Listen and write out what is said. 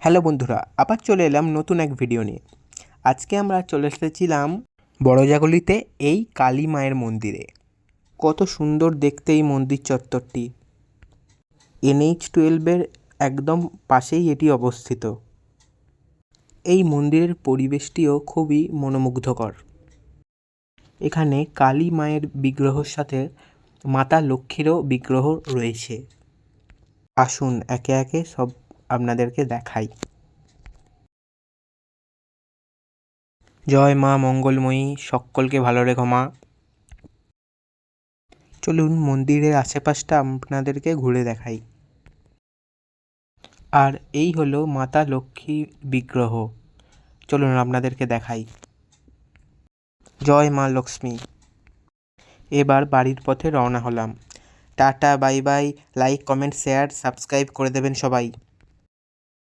Hello বন্ধুরা, আবার চলে এলাম নতুন এক ভিডিও নিয়ে। আজকে আমরা চলে এসেছিলাম বড়জাগলিতে এই কালী মায়ের মন্দিরে। কত সুন্দর দেখতে এই মন্দির চত্বরটি। NH-12 একদম পাশেই এটি অবস্থিত। এই মন্দিরের পরিবেশটিও খুবই মনোমুগ্ধকর। এখানে কালী মায়ের বিগ্রহের সাথে মাতা লক্ষ্মীরও বিগ্রহ রয়েছে। আসুন একে একে সব আপনাদেরকে দেখাই। জয় মা মঙ্গলময়ী, সকলকে ভালো রেখো মা। চলুন মন্দিরের আশেপাশটা আপনাদেরকে ঘুরে দেখাই। আর এই হলো মাতা লক্ষ্মী বিগ্রহ। চলুন আপনাদেরকে দেখাই। জয় মা লক্ষ্মী। এবার বাড়ির পথে রওনা হলাম। Tata, bye bye. Like, comment, share, subscribe করে দেবেন সবাই।